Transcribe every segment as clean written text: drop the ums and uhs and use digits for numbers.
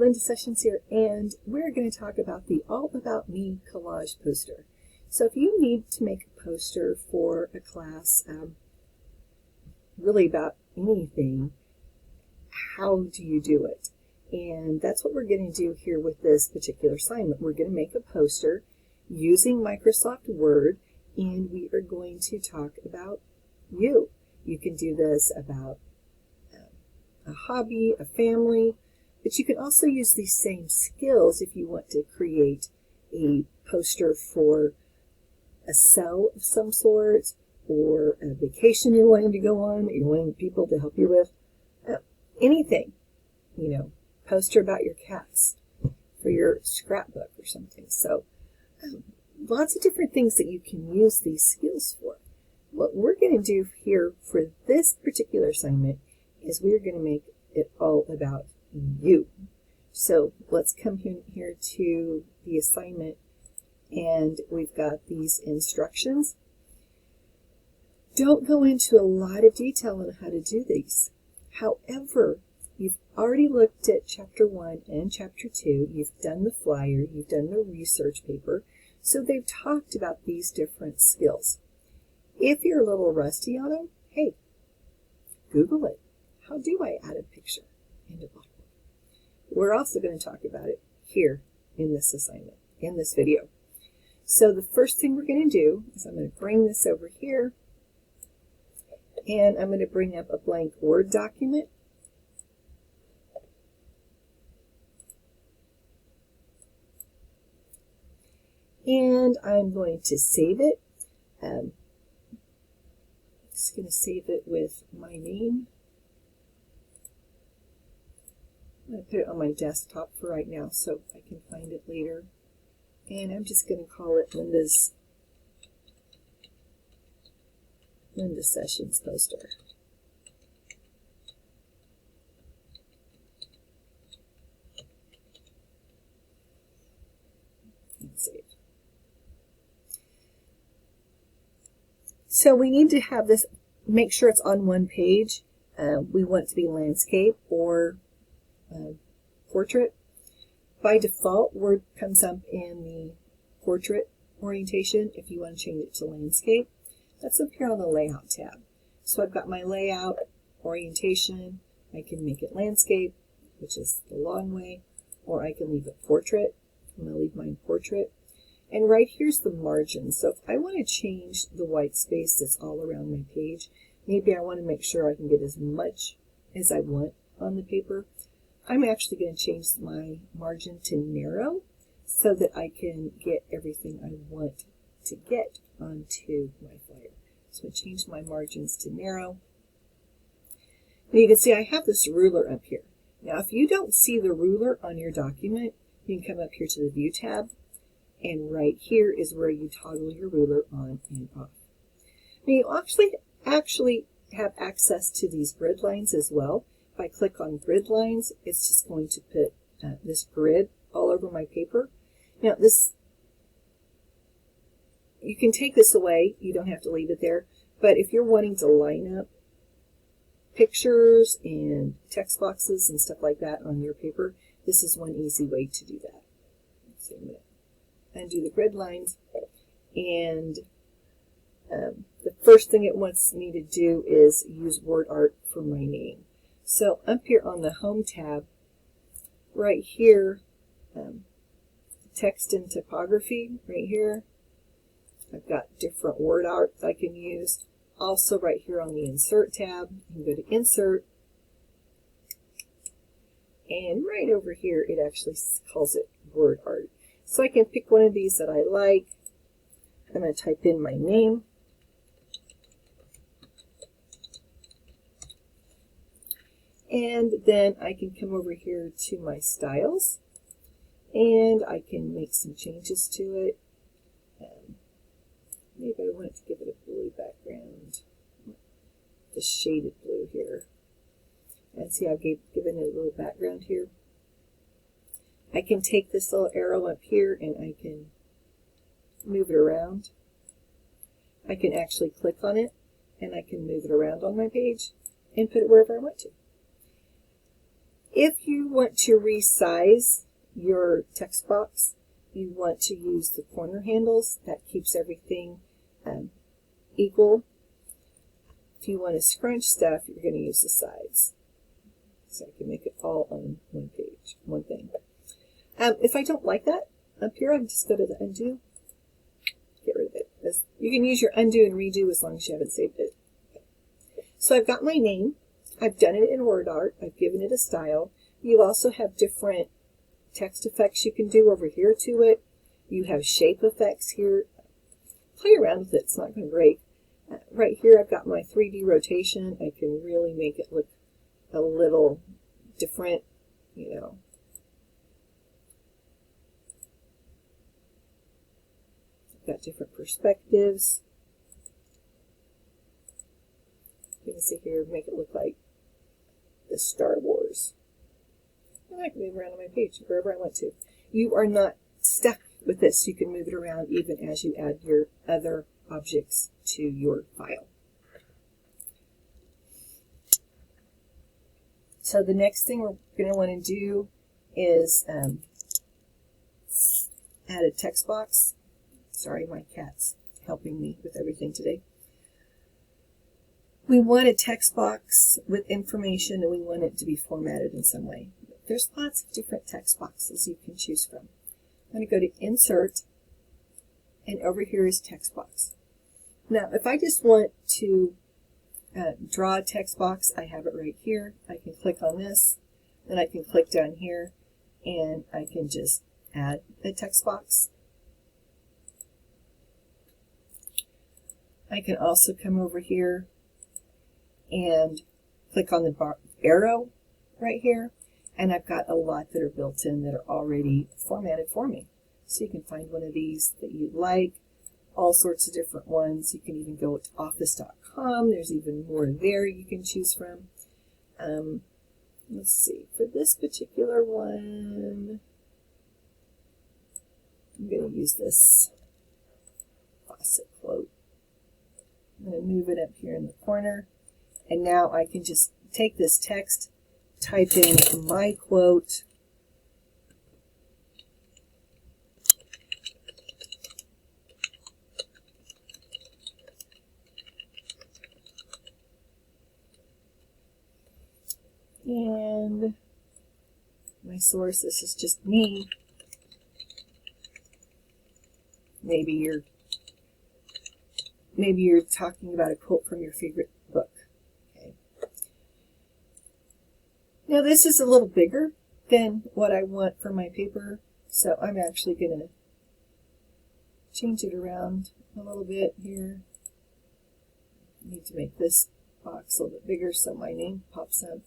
Linda Sessions here, and we're going to talk about the All About Me collage poster. So if you need to make a poster for a class, really about anything, how do you do it? And that's what we're going to do here with this particular assignment. We're going to make a poster using Microsoft Word, and we are going to talk about you. You can do this about a hobby, a family, but you can also use these same skills if you want to create a poster for a sale of some sort, or a vacation you're wanting to go on that you're wanting people to help you with. Anything, poster about your cats for your scrapbook or something. So lots of different things that you can use these skills for. What we're going to do here for this particular assignment is we're going to make it all about you. So let's come here to the assignment, and we've got these instructions. Don't go into a lot of detail on how to do these. However, you've already looked at Chapter 1 and Chapter 2. You've done the flyer. You've done the research paper. So they've talked about these different skills. If you're a little rusty on them, hey, Google it. How do I add a picture into Blackboard? We're also going to talk about it here in this assignment, in this video. So the first thing we're going to do is I'm going to bring this over here, and I'm going to bring up a blank Word document. And I'm going to save it. Just going to save it with my name. I'm going to put it on my desktop for right now so I can find it later. And I'm just going to call it Linda Sessions poster. Let's see. So we need to have this, make sure it's on one page. We want it to be landscape or portrait. By default, Word comes up in the portrait orientation. If you want to change it to landscape, that's up here on the layout tab. So I've got my layout orientation. I can make it landscape, which is the long way, or I can leave it portrait. I'm going to leave mine portrait. And right here's the margin. So if I want to change the white space that's all around my page, maybe I want to make sure I can get as much as I want on the paper. I'm actually going to change my margin to narrow so that I can get everything I want to get onto my flyer. So I change my margins to narrow. And you can see I have this ruler up here. Now if you don't see the ruler on your document, you can come up here to the View tab, and right here is where you toggle your ruler on and off. Now you actually have access to these grid lines as well. If I click on grid lines, it's just going to put this grid all over my paper. Now you can take this away. You don't have to leave it there. But if you're wanting to line up pictures and text boxes and stuff like that on your paper, this is one easy way to do that. So I'm going to undo the grid lines, and the first thing it wants me to do is use word art for my name. So up here on the Home tab, right here, text and typography, right here, I've got different word art I can use. Also right here on the Insert tab, you can go to Insert, and right over here it actually calls it word art. So I can pick one of these that I like. I'm going to type in my name. And then I can come over here to my styles, and I can make some changes to it. Maybe I want to give it a blue background, the shaded blue here. And see, I've given it a little background here. I can take this little arrow up here and I can move it around. I can actually click on it and I can move it around on my page and put it wherever I want to. If you want to resize your text box, you want to use the corner handles. That keeps everything equal. If you want to scrunch stuff, you're going to use the sides. So I can make it all on one page, one thing. If I don't like that up here, I can just go to the undo, get rid of it. You can use your undo and redo as long as you haven't saved it. Okay. So I've got my name. I've done it in word art. I've given it a style. You also have different text effects you can do over here to it. You have shape effects here. Play around with it. It's not going to break. Right here I've got my 3D rotation. I can really make it look a little different, you know. I've got different perspectives. You can see here, make it look like the Star Wars. And I can move around on my page wherever I want to. You are not stuck with this. You can move it around even as you add your other objects to your file. So the next thing we're going to want to do is add a text box. Sorry, my cat's helping me with everything today. We want a text box with information and we want it to be formatted in some way. There's lots of different text boxes you can choose from. I'm going to go to Insert, and over here is Text Box. Now, if I just want to draw a text box, I have it right here. I can click on this, then I can click down here, and I can just add a text box. I can also come over here and click on the arrow right here, and I've got a lot that are built in that are already formatted for me. So you can find one of these that you like, all sorts of different ones. You can even go to office.com. There's even more there you can choose from. Let's see, for this particular one, I'm going to use this faucet quote. I'm going to move it up here in the corner, and now I can just take this text, type in my quote, and my source, this is just me. Maybe you're talking about a quote from your favorite book. Okay. Now this is a little bigger than what I want for my paper, so I'm actually going to change it around a little bit here. I need to make this box a little bit bigger so my name pops up.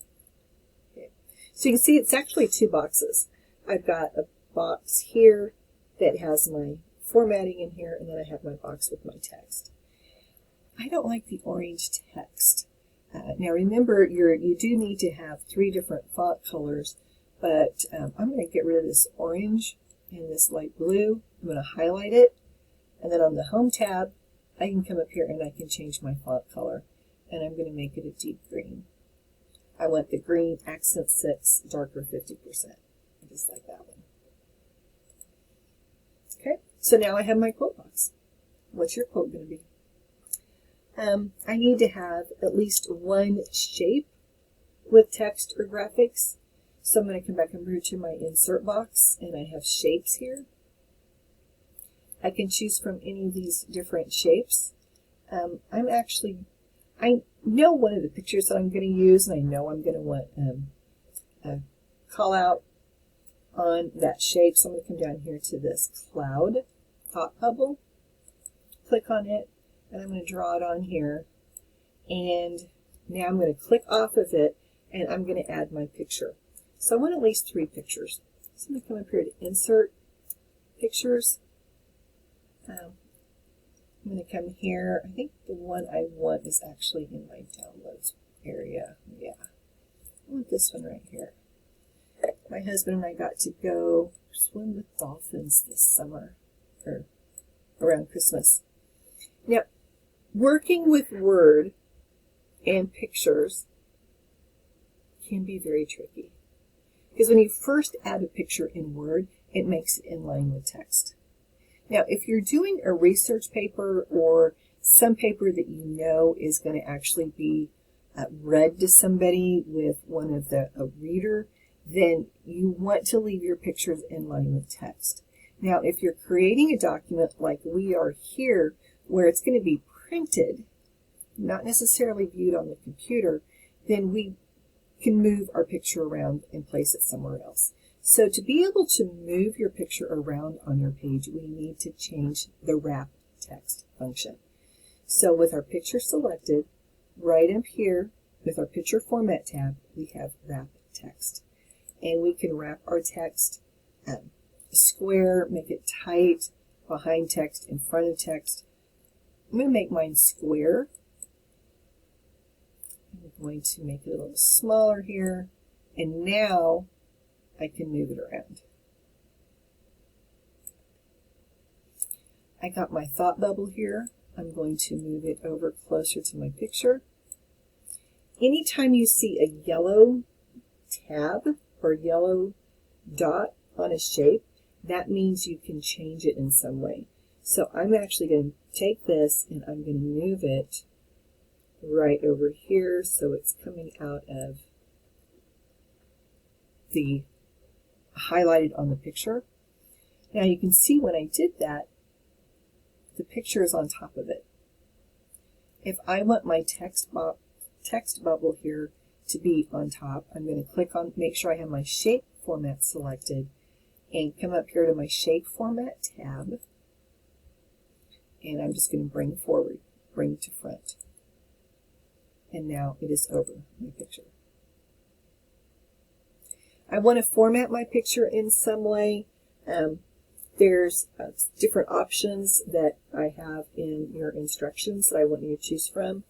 Okay. So you can see it's actually two boxes. I've got a box here that has my formatting in here, and then I have my box with my text. I don't like the orange text. Now remember, you do need to have 3 different font colors, but I'm going to get rid of this orange and this light blue. I'm going to highlight it, and then on the Home tab, I can come up here and I can change my font color, and I'm going to make it a deep green. I want the green accent 6, darker 50%. I just like that one. Okay, so now I have my quote box. What's your quote going to be? I need to have at least one shape with text or graphics. So I'm going to come back over to my insert box, and I have shapes here. I can choose from any of these different shapes. I know one of the pictures that I'm going to use, and I know I'm going to want a call out on that shape. So I'm going to come down here to this cloud thought bubble, click on it, and I'm going to draw it on here. And now I'm going to click off of it, and I'm going to add my picture. So I want at least 3 pictures. So I'm going to come up here to Insert, Pictures. I'm going to come here. I think the one I want is actually in my downloads area. Yeah, I want this one right here. My husband and I got to go swim with dolphins this summer, or around Christmas. Now, working with Word and pictures can be very tricky. because when you first add a picture in Word, it makes it in line with text. Now, if you're doing a research paper or some paper that you know is going to actually be read to somebody with one of a reader, then you want to leave your pictures in line with text. Now, if you're creating a document like we are here, where it's going to be printed, not necessarily viewed on the computer, then we can move our picture around and place it somewhere else. So to be able to move your picture around on your page, we need to change the wrap text function. So with our picture selected, right up here with our picture format tab, we have wrap text. And we can wrap our text square, make it tight, behind text, in front of text. I'm going to make mine square. I'm going to make it a little smaller here. And now I can move it around. I got my thought bubble here. I'm going to move it over closer to my picture. Anytime you see a yellow tab or yellow dot on a shape, that means you can change it in some way. So I'm actually going to take this and I'm going to move it right over here so it's coming out of the highlighted on the picture. Now you can see when I did that, the picture is on top of it. If I want my text bubble here to be on top, I'm going to click on, make sure I have my shape format selected, and come up here to my shape format tab, and I'm just going to bring forward, bring to front. And now it is over my picture. I want to format my picture in some way. There's different options that I have in your instructions that I want you to choose from.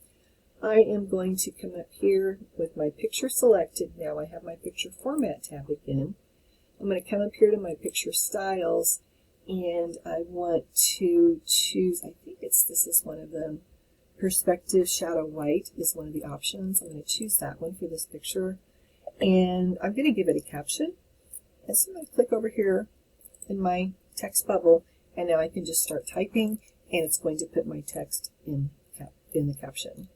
I am going to come up here with my picture selected. Now I have my picture format tab again. I'm going to come up here to my picture styles, and I want to choose, I think this is one of them, perspective shadow white is one of the options. I'm going to choose that one for this picture, and I'm going to give it a caption. And so I'm going to click over here in my text bubble, and now I can just start typing, and it's going to put my text in the caption.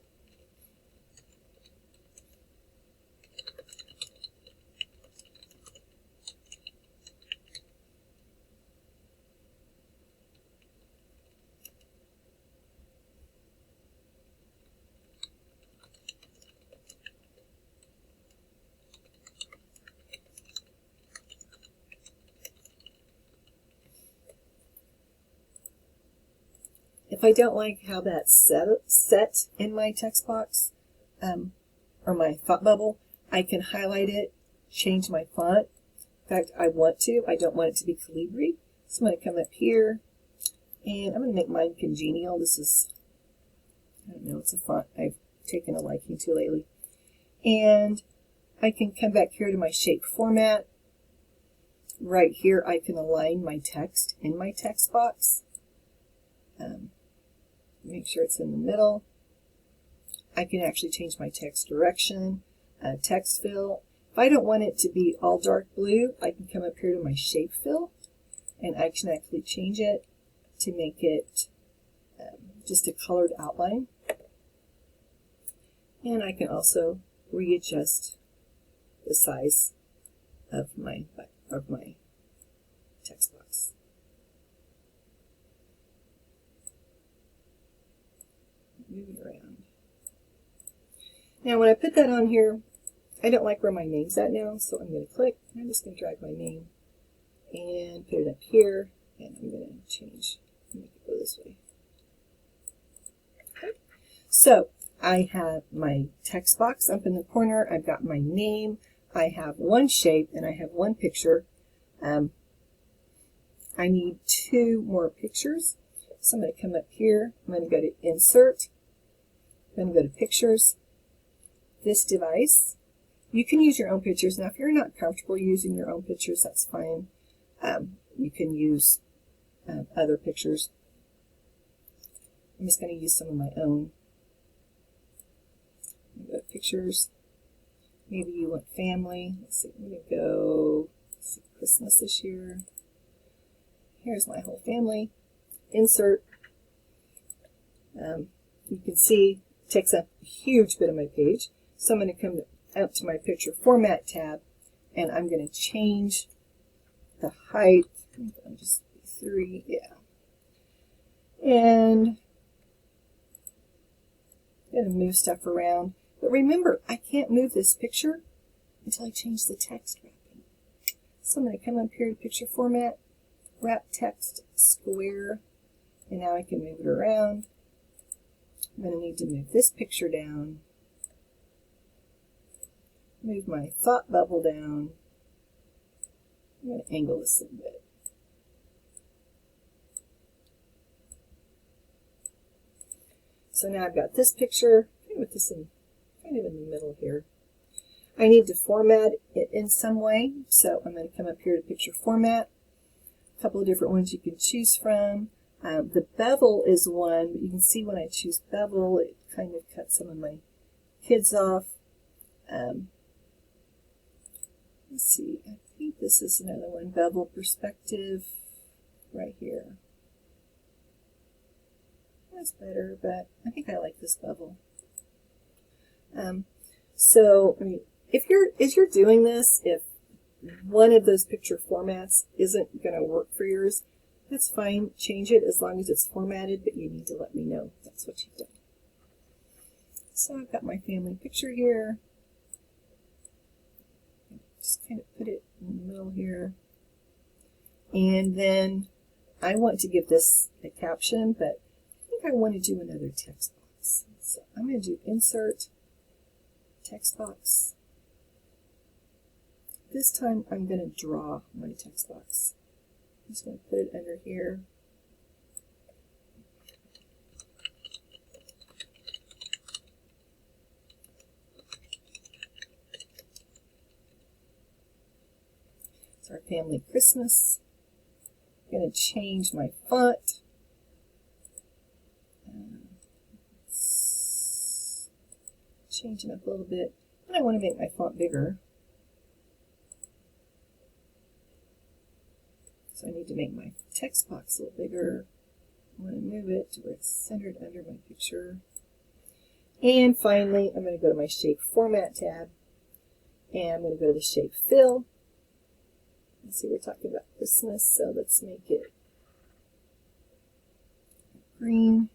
If I don't like how that's set in my text box or my thought bubble, I can highlight it, change my font. In fact, I don't want it to be Calibri. So I'm going to come up here, and I'm going to make mine Congenial. This is, I don't know, it's a font I've taken a liking to lately. And I can come back here to my shape format. Right here, I can align my text in my text box. Make sure it's in the middle. I can actually change my text direction, text fill. If I don't want it to be all dark blue, I can come up here to my shape fill, and I can actually change it to make it just a colored outline. And I can also readjust the size of my text box. Move it around. Now when I put that on here, I don't like where my name's at now, so I'm going to click. I'm just going to drag my name and put it up here, and I'm going to change, make it go this way. Okay. So I have my text box up in the corner. I've got my name. I have one shape, and I have one picture. I need two more pictures. So I'm going to come up here. I'm going to go to Insert. I'm going to go to Pictures. This device. You can use your own pictures. Now, if you're not comfortable using your own pictures, that's fine. You can use other pictures. I'm just going to use some of my own. Go to Pictures. Maybe you want family. Let's see. I'm going to go Christmas this year. Here's my whole family. Insert. You can see it takes up a huge bit of my page. So I'm going to come up to my picture format tab, and I'm going to change the height. I'll just 3, yeah. And I'm going to move stuff around. But remember, I can't move this picture until I change the text wrapping. So I'm going to come up here to picture format, wrap text square, and now I can move it around. I'm going to need to move this picture down, move my thought bubble down. I'm going to angle this a little bit. So now I've got this picture, with this kind of in the middle here. I need to format it in some way, so I'm going to come up here to picture format. A couple of different ones you can choose from. The bevel is one, but you can see when I choose bevel, it kind of cuts some of my kids off. Let's see, I think this is another one, bevel perspective, right here. That's better, but I think I like this bevel. So, I mean, if you're doing this, if one of those picture formats isn't going to work for yours, that's fine. Change it as long as it's formatted, but you need to let me know that's what you've done. So I've got my family picture here. Just kind of put it in the middle here. And then I want to give this a caption, but I think I want to do another text box. So I'm going to do insert, text box. This time I'm going to draw my text box. I'm just going to put it under here. It's our family Christmas. I'm going to change my font. Change it up a little bit. And I want to make my font bigger. So I need to make my text box a little bigger. I want to move it to where it's centered under my picture. And finally, I'm going to go to my Shape Format tab. And I'm going to go to the Shape Fill. Let's see, we're talking about Christmas, so let's make it green.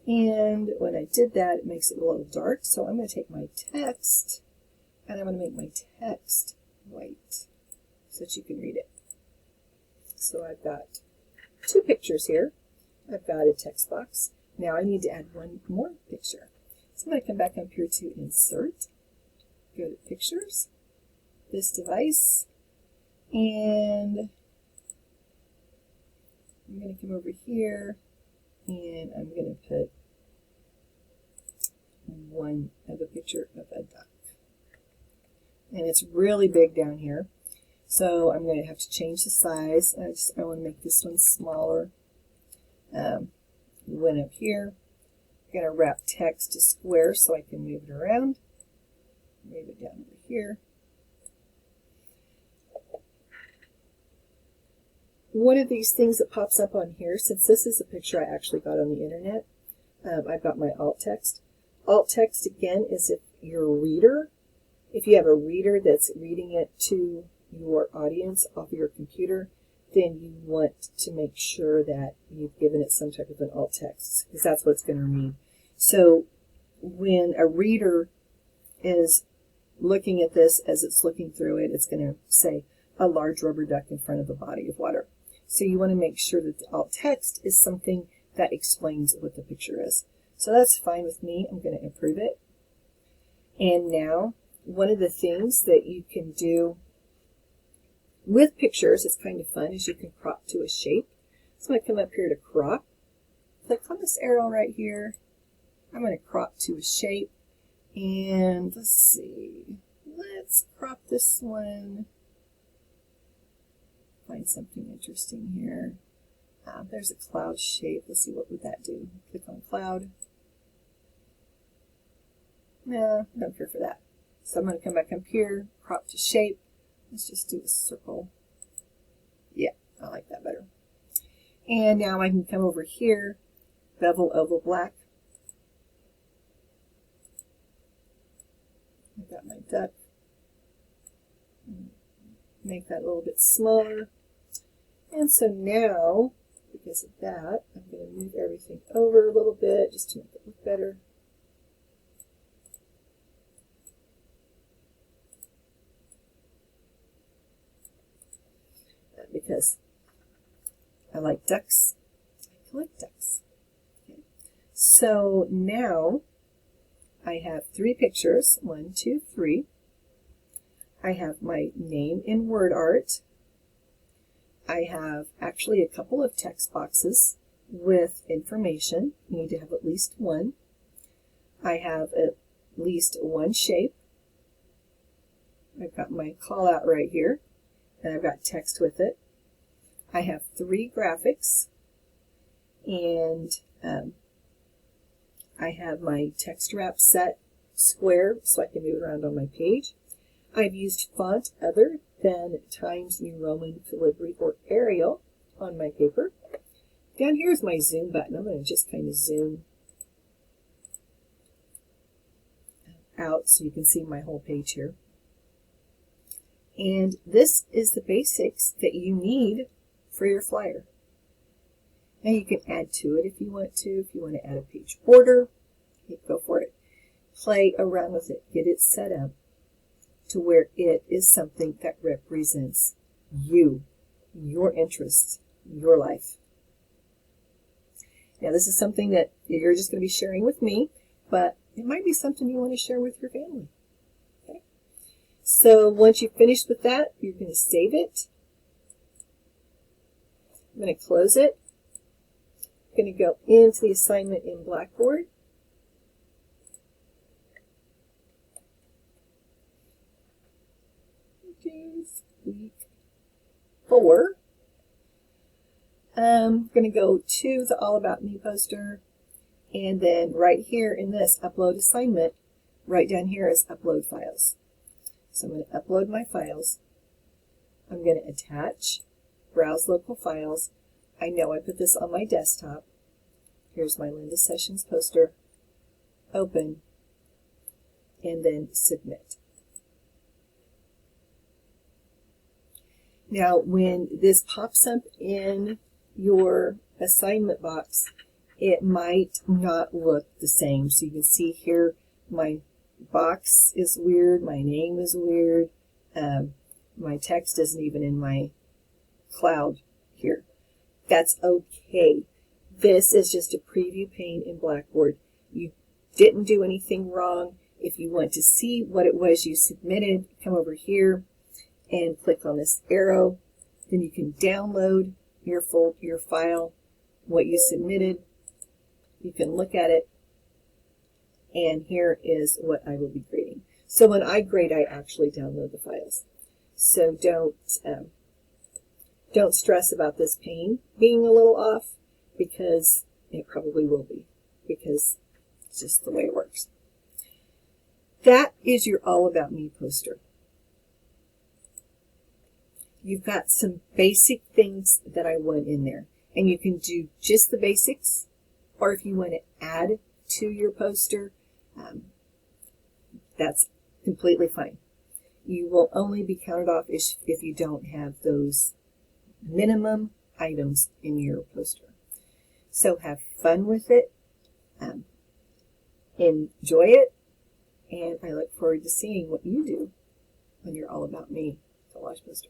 And when I did that, it makes it a little dark. So I'm going to take my text, and I'm going to make my text white so that you can read it. So I've got 2 pictures here. I've got a text box. Now I need to add one more picture. So I'm going to come back up here to Insert, go to Pictures, this device, and I'm going to come over here, and I'm going to put one of a picture of a duck. And it's really big down here. So I'm going to have to change the size. I want to make this one smaller. Went up here. I'm going to wrap text to square so I can move it around. Move it down over here. One of these things that pops up on here, since this is a picture I actually got on the internet, I've got my alt text. Alt text, again, is if you're a reader. If you have a reader that's reading it to your audience off of your computer, then you want to make sure that you've given it some type of an alt text, because that's what it's going to read. So when a reader is looking at this as it's looking through it, it's going to say a large rubber duck in front of a body of water. So you want to make sure that the alt text is something that explains what the picture is. So that's fine with me. I'm going to approve it. And now, one of the things that you can do with pictures, it's kind of fun, is you can crop to a shape. So I'm going to come up here to crop. Click on this arrow right here. I'm going to crop to a shape. And let's see. Let's crop this one. Find something interesting here. There's a cloud shape. Let's see, what would that do? Click on cloud. No, I don't care for that. So I'm going to come back up here, crop to shape. Let's just do a circle. Yeah, I like that better. And now I can come over here, bevel oval black. I've got my duck. Make that a little bit smaller. And so now, because of that, I'm going to move everything over a little bit just to make it look better. Because I like ducks. I collect ducks. Okay. So now I have 3 pictures. 1, 2, 3. I have my name in word art. I have actually a couple of text boxes with information. You need to have at least one. I have at least one shape. I've got my call out right here, and I've got text with it. I have 3 graphics, and I have my text wrap set square so I can move it around on my page. I've used font other than Times New Roman, Calibri, or Arial on my paper. Down here is my zoom button. I'm going to just kind of zoom out so you can see my whole page here. And this is the basics that you need for your flyer. Now you can add to it if you want to. If you want to add a page border, go for it. Play around with it. Get it set up to where it is something that represents you, your interests, your life. Now this is something that you're just going to be sharing with me, but it might be something you want to share with your family. Okay? So once you've finished with that, you're going to save it. I'm going to close it. I'm going to go into the assignment in Blackboard. Week 4. I'm going to go to the All About Me poster, and then right here in this upload assignment, right down here is upload files. So I'm going to upload my files. I'm going to attach, browse local files. I know I put this on my desktop. Here's my Linda Sessions poster. Open, and then submit. Now, when this pops up in your assignment box, it might not look the same. So you can see here, my box is weird, my name is weird, my text isn't even in my cloud here. That's okay. This is just a preview pane in Blackboard. You didn't do anything wrong. If you want to see what it was you submitted, come over here and click on this arrow. Then you can download your file, what you submitted. You can look at it, and here is what I will be grading. So when I grade, I actually download the files. So don't stress about this pane being a little off, because it probably will be, because it's just the way it works. That is your All About Me poster. You've got some basic things that I want in there, and you can do just the basics, or if you want to add to your poster, that's completely fine. You will only be counted off if you don't have those minimum items in your poster. So have fun with it, enjoy it, and I look forward to seeing what you do on your All About Me collage poster.